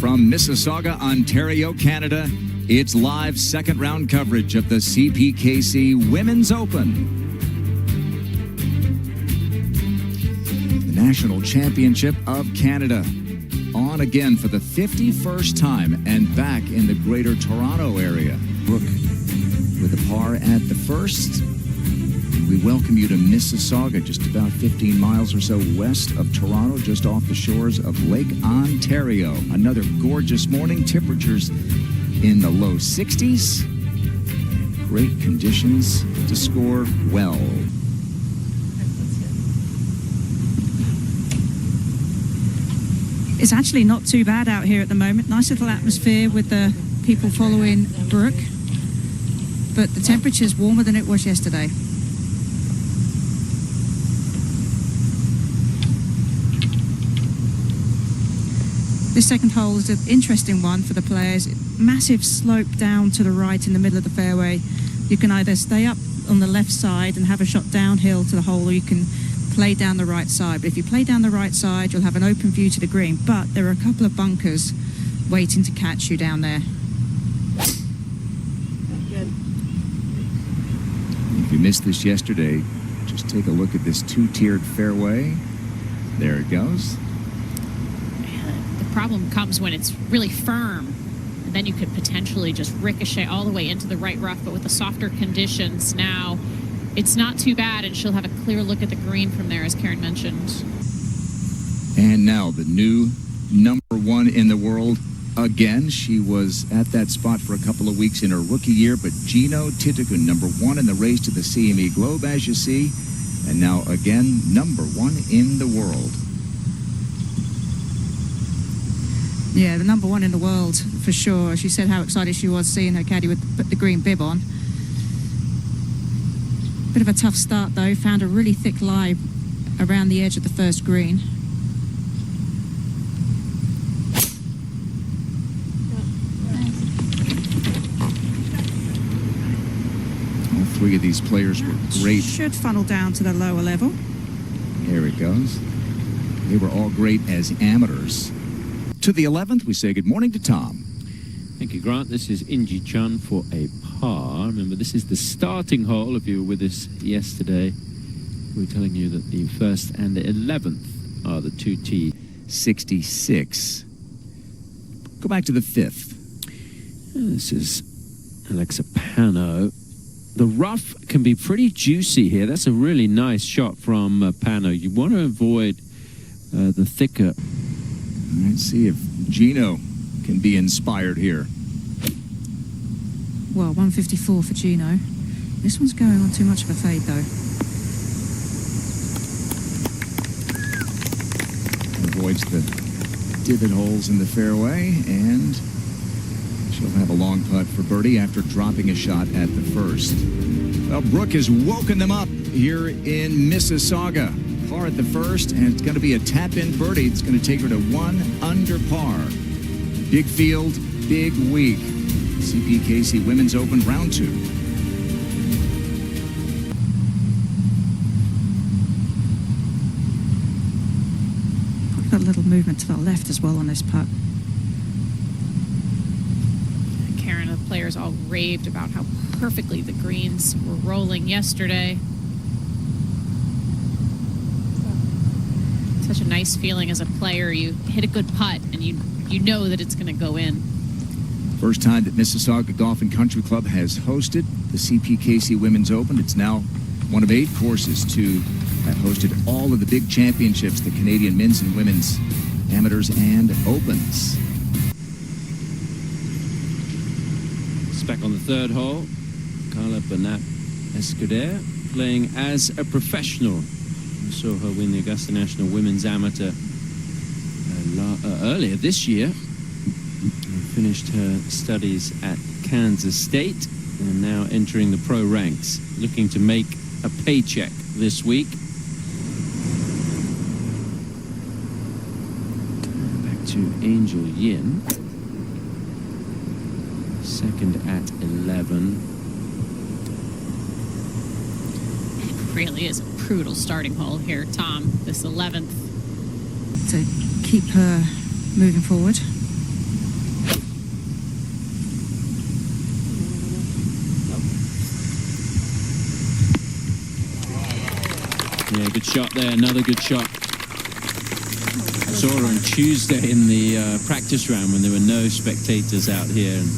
From Mississauga, Ontario, Canada, it's live second round coverage of the CPKC Women's Open. The National Championship of Canada. On again for the 51st time and back in the Greater Toronto area. Brooke with a par at the first. We welcome you to Mississauga, just about 15 miles or so west of Toronto, just off the shores of Lake Ontario. Another gorgeous morning, temperatures in the low 60s. Great conditions to score well. It's actually not too bad out here at the moment. Nice little atmosphere with the people following Brooke. But the temperature's warmer than it was yesterday. This second hole is an interesting one for the players. Massive slope down to the right in the middle of the fairway. You can either stay up on the left side and have a shot downhill to the hole, or you can play down the right side. But if you play down the right side, you'll have an open view to the green. But there are a couple of bunkers waiting to catch you down there. Good. If you missed this yesterday, just take a look at this two-tiered fairway. There it goes. The problem comes when it's really firm, and then you could potentially just ricochet all the way into the right rough. But with the softer conditions now, it's not too bad, and she'll have a clear look at the green from there, as Karen mentioned. And now the new #1 in the world again. She was at that spot for a couple of weeks in her rookie year, but Gino Titikun, #1 in the race to the CME Globe, as you see, and now again #1 in the world. Yeah, the #1 in the world, for sure. She said how excited she was seeing her caddy with the green bib on. Bit of a tough start, though. Found a really thick lie around the edge of the first green. All three of these players were great. Should funnel down to the lower level. Here it goes. They were all great as amateurs. To the 11th, we say good morning to Tom. Thank you, Grant. This is Minjee Lee for a par. Remember, this is the starting hole. If you were with us yesterday, we were telling you that the first and the 11th are the 2T. 66. Go back to the 5th. This is Alexa Pano. The rough can be pretty juicy here. That's a really nice shot from Pano. You want to avoid the thicker. Let's see if Gino can be inspired here. Well, 154 for Gino. This one's going on too much of a fade, though. Avoids the divot holes in the fairway, and she'll have a long putt for birdie after dropping a shot at the first. Well, Brooke has woken them up here in Mississauga. Par at the first, and it's going to be a tap-in birdie. It's going to take her to 1 under par. Big field, big week. CPKC Women's Open Round 2. Got a little movement to the left as well on this putt. Karen, the players all raved about how perfectly the greens were rolling yesterday. Such a nice feeling as a player. You hit a good putt and you know that it's going to go in. First time that Mississauga Golf and Country Club has hosted the CPKC Women's Open. It's now one of 8 courses to have hosted all of the big championships, the Canadian men's and women's amateurs and opens. It's back on the 3rd hole. Carla Bernat Escuder playing as a professional. We saw her win the Augusta National Women's Amateur earlier this year. Finished her studies at Kansas State and now entering the pro ranks, looking to make a paycheck this week. Back to Angel Yin. Second at 11. Really is a brutal starting hole here, Tom, this 11th. To keep her moving forward. shot there, another good shot. Saw her on Tuesday in the practice round when there were no spectators out here. And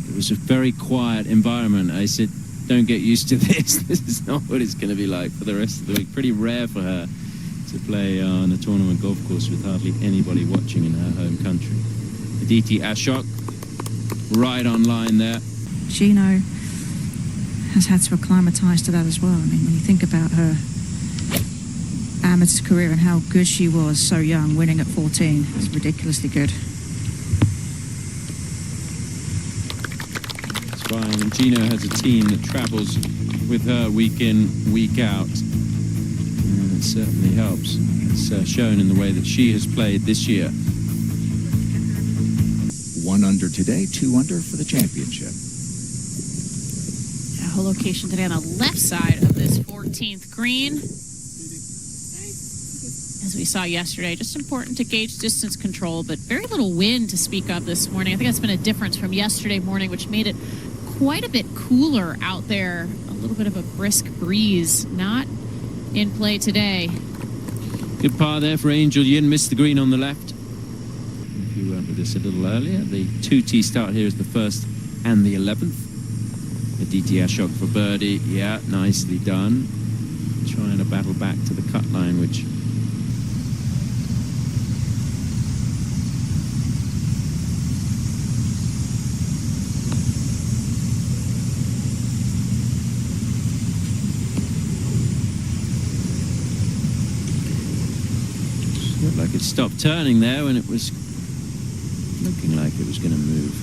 it was a very quiet environment. I said, don't get used to this. This is not what it's going to be like for the rest of the week. Pretty rare for her to play on a tournament golf course with hardly anybody watching in her home country. Aditi Ashok, right on line there. Gino has had to acclimatise to that as well. I mean, when you think about her amateur career and how good she was so young, winning at 14, it's ridiculously good. That's fine. And Gino has a team that travels with her week in, week out. And it certainly helps. It's shown in the way that she has played this year. 1 under today, 2 under for the championship. Her location today on the left side of this 14th green. As we saw yesterday, just important to gauge distance control, but very little wind to speak of this morning. I think that's been a difference from yesterday morning, which made it quite a bit cooler out there. A little bit of a brisk breeze, not in play today. Good par there for Angel Yin, missed the green on the left. If you weren't with us a little earlier, the 2T start here is the 1st and the 11th. Aditi Ashok for birdie. Yeah, nicely done. Trying to battle back to the cut line, which looked like it stopped turning there when it was looking like it was going to move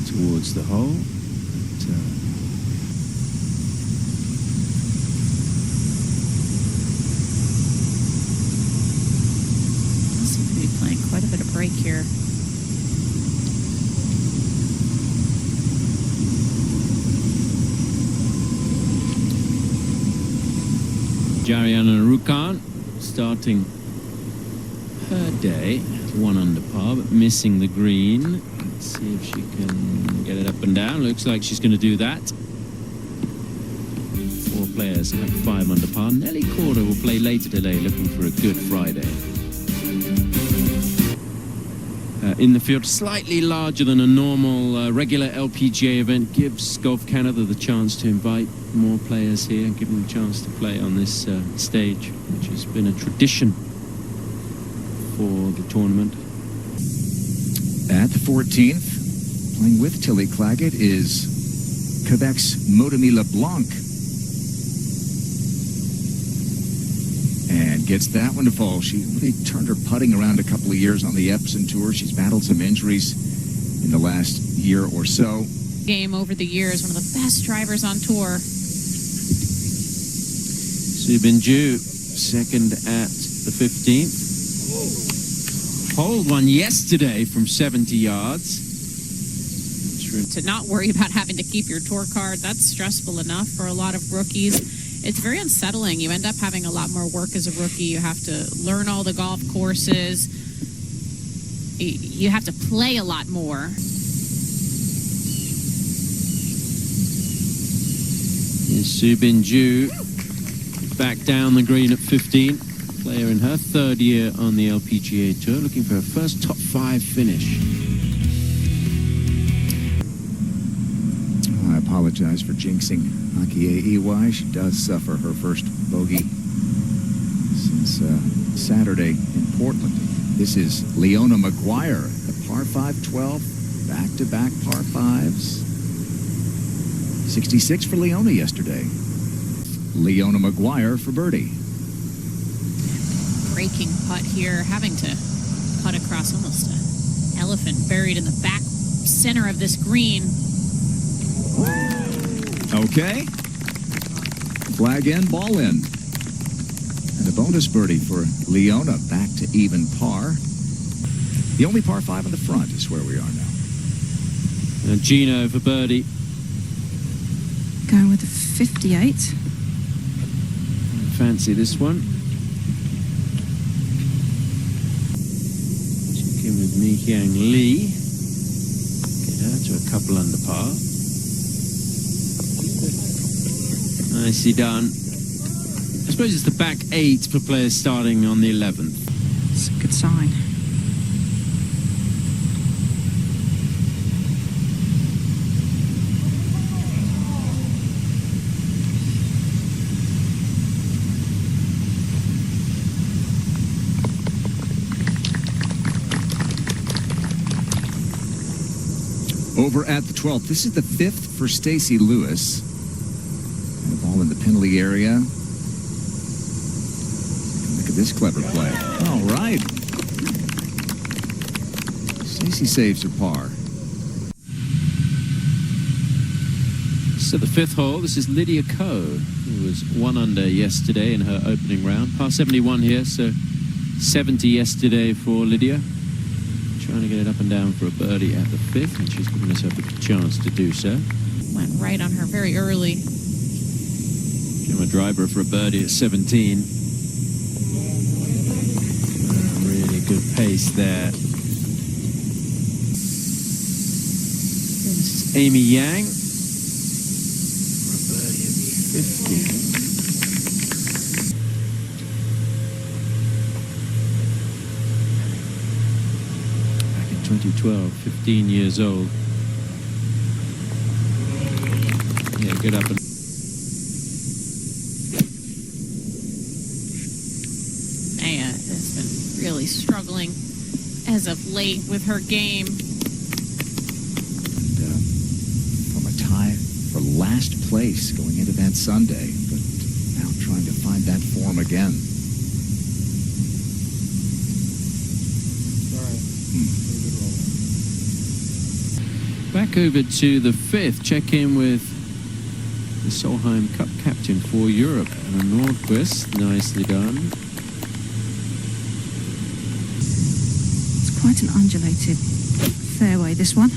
towards the hole. Seem to be playing quite a bit of break here. Jariana Rukan starting her day 1 under par, but missing the green. Let's see if she can get it up and down. Looks like she's going to do that. 4 players have 5 under par. Nelly Corder will play later today, looking for a good Friday. In the field, slightly larger than a normal regular LPGA event, gives Golf Canada the chance to invite more players here and give them a chance to play on this stage, which has been a tradition for the tournament. At the 14th, playing with Tilly Claggett is Quebec's Maudemie LeBlanc. And gets that one to fall. She really turned her putting around a couple of years on the Epson Tour. She's battled some injuries in the last year or so. Game over the years, one of the best drivers on tour. Soo Bin-joo, second at the 15th. Holed one yesterday from 70 yards. To not worry about having to keep your tour card, that's stressful enough for a lot of rookies. It's very unsettling. You end up having a lot more work as a rookie. You have to learn all the golf courses. You have to play a lot more. Here's Soo Bin-joo back down the green at 15. Player in her 3rd year on the LPGA Tour, looking for her first top 5 finish. I apologize for jinxing Akie Iwai. She does suffer her first bogey since Saturday in Portland. This is Leona Maguire, the par 5 12, back-to-back par 5s. 66 for Leona yesterday. Leona Maguire for birdie. Breaking putt here, having to putt across almost an elephant buried in the back center of this green. Okay. Flag in, ball in. And a bonus birdie for Leona, back to even par. The only par 5 on the front is where we are now. And Gino for birdie. Going with the 58. Fancy this one. Check in with Minjee Lee. Get her to a couple under par. Nicely done. suppose it's the back 8 for players starting on the 11th. It's a good sign. Over at the 12th, this is the 5th for Stacey Lewis. And the ball in the penalty area. Look at this clever play. All right. Stacey saves her par. So the 5th hole, this is Lydia Ko, who was 1 under yesterday in her opening round. Par 71 here, so 70 yesterday for Lydia. Trying to get it up and down for a birdie at the 5th, and she's given herself a chance to do so. Went right on her very early. Gemma driver for a birdie at 17. Really good pace there. This is Amy Yang for a birdie at 50. 2012, 15 years old. Yeah, good up and... Maya has been really struggling as of late with her game. And, from a tie for last place going into that Sunday, but now trying to find that form again. Back over to the 5th, check in with the Solheim Cup captain for Europe, Anna Nordqvist. Nicely done. It's quite an undulated fairway, this one.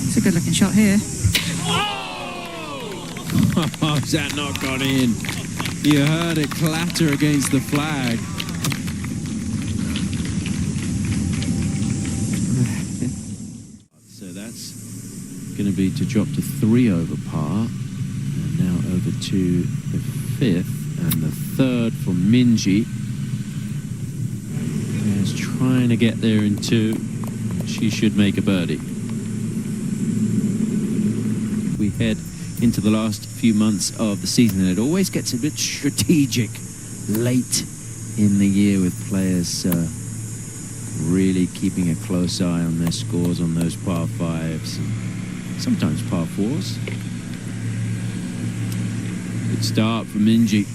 It's a good looking shot here. Oh, has that not gone in? You heard it clatter against the flag. So that's going to be to drop to 3 over par. And now over to the 5th and the 3rd for Minjee. Is trying to get there in 2. She should make a birdie. We head into the last few months of the season, and it always gets a bit strategic late in the year with players really keeping a close eye on their scores on those par 5s, and sometimes par 4s. Good start for Minjee.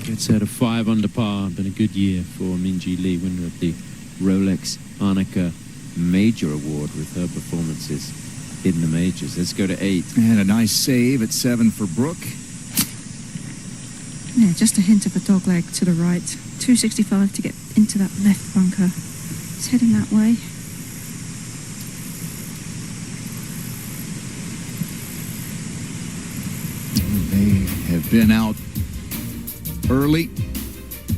Gets her to 5 under par. Been a good year for Minjee Lee, winner of the Rolex Arnica Major Award with her performances in the majors. Let's go to 8. And a nice save at 7 for Brooke. Yeah, just a hint of a dog leg to the right. 265 to get into that left bunker. It's heading that way. They have been out early,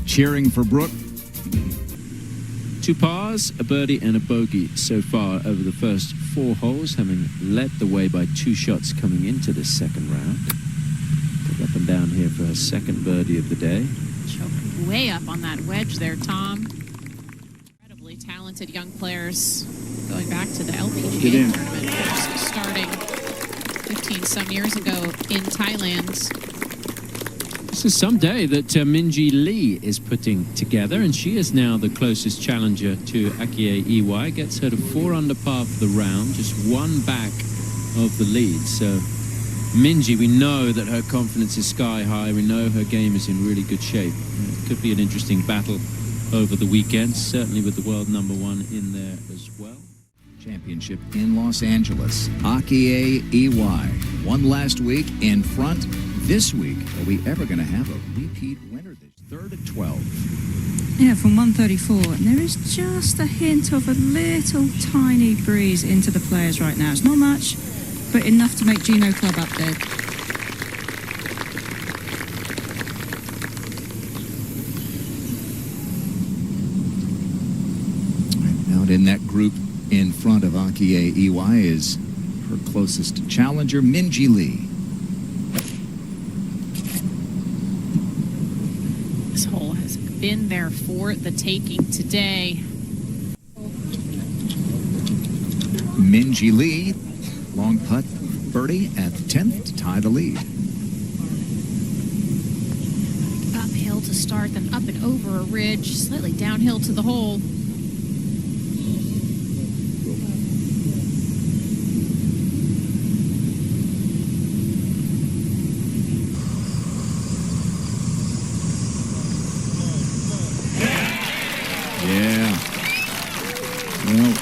cheering for Brooke. 2 pars, a birdie and a bogey so far over the first 4 holes, having led the way by 2 shots coming into this second round. Took up and down here for her 2nd birdie of the day. Choked way up on that wedge there, Tom. Incredibly talented young players going back to the LPGA tournament, first starting 15 some years ago in Thailand. This is some day that Minjee Lee is putting together, and she is now the closest challenger to Akie Iwai. Gets her to 4 under par for the round, just 1 back of the lead. So Minjee, we know that her confidence is sky high. We know her game is in really good shape. It could be an interesting battle over the weekend, certainly with the world #1 in there as well. Championship in Los Angeles. Akie Iwai won last week in front. This week, are we ever going to have a repeat winner? This 3rd at 12. Yeah, from 134. And there is just a hint of a little tiny breeze into the players right now. It's not much, but enough to make Gino Club up there. Out in that group in front of Akie Iwai is her closest challenger, Minjee Lee. been there for the taking today. Minjee Lee, long putt, birdie at the 10th to tie the lead. Uphill to start, then up and over a ridge, slightly downhill to the hole. Yeah. Well,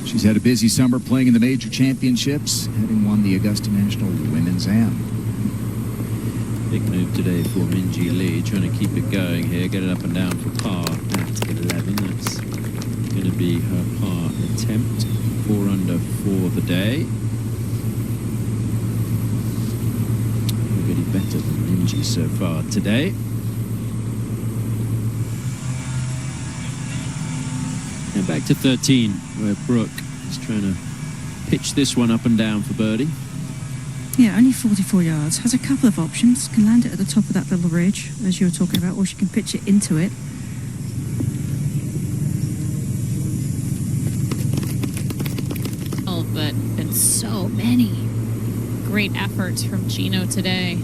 she's had a busy summer playing in the major championships, having won the Augusta National Women's Am. Big move today for Minjee Lee, trying to keep it going here, get it up and down for par at 11. That's going to be her par attempt. 4 under for the day. Nobody better than Minjee so far today. And back to 13, where Brooke is trying to pitch this one up and down for birdie. Yeah, only 44 yards. Has a couple of options. Can land it at the top of that little ridge, as you were talking about, or she can pitch it into it. Oh, but been so many great efforts from Gino today.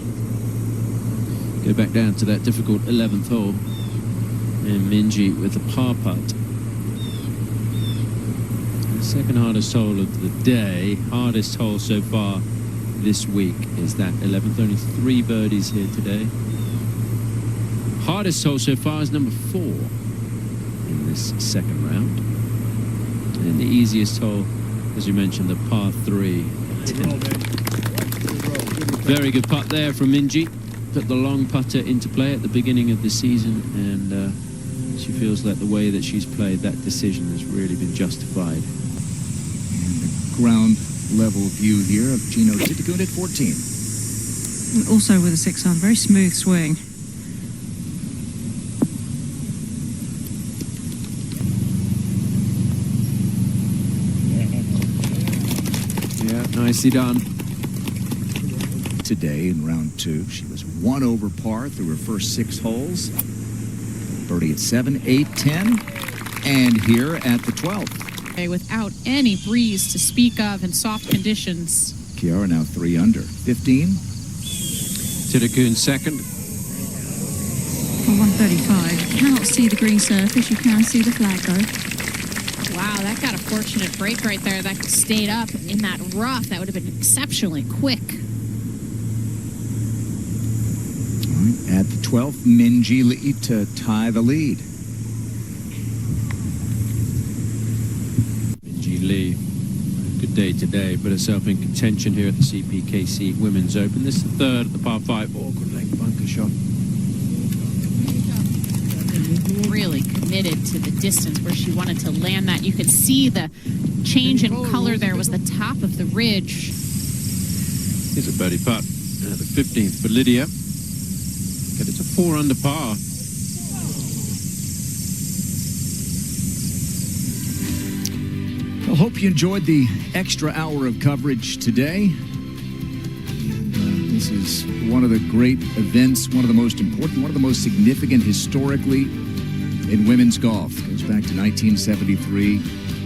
Go back down to that difficult 11th hole. And Minjee with a par putt. The second hardest hole of the day, hardest hole so far this week is that 11th. Only 3 birdies here today. Hardest hole so far is number 4 in this second round. And the easiest hole, as you mentioned, the par 3. Very good putt there from Minjee. Put the long putter into play at the beginning of the season, and she feels like the way that she's played, that decision has really been justified. And the ground level view here of Gino Titicun at 14. And also with a 6-iron, very smooth swing. Yeah, nicely done. Today in round 2, she was 1 over par through her first 6 holes. Birdie at 7, 8, 10, and here at the 12th. Without any breeze to speak of and soft conditions. Kiara now 3 under, 15. Titicun second. For 135. You cannot see the green surface, you can see the flag though. Wow, that got a fortunate break right there. That stayed up in that rough. That would have been exceptionally quick. All right, at the 12th, Minjee Lee to tie the lead. Minjee Lee, good day today, put herself in contention here at the CPKC Women's Open. This is the 3rd at the par 5. Oh, good length bunker shot. Really committed to the distance where she wanted to land that. You could see the change in color there was the top of the ridge. Here's a birdie putt. The 15th for Lydia. But it's a 4 under par. I hope you enjoyed the extra hour of coverage today. This is one of the great events, one of the most important, one of the most significant historically in women's golf. It goes back to 1973.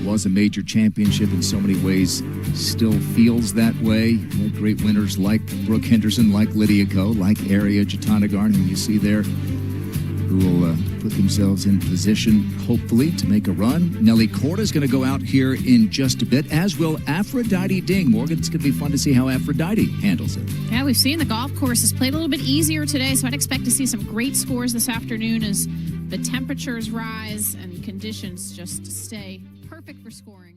Was a major championship in so many ways. Still feels that way. We had great winners like Brooke Henderson, like Lydia Ko, like Arya Jatanagarn, who you see there, who will put themselves in position, hopefully, to make a run. Nelly Korda is going to go out here in just a bit, as will Aphrodite Ding. Morgan, it's going to be fun to see how Aphrodite handles it. Yeah, we've seen the golf course has played a little bit easier today, so I'd expect to see some great scores this afternoon as the temperatures rise and conditions just stay perfect for scoring.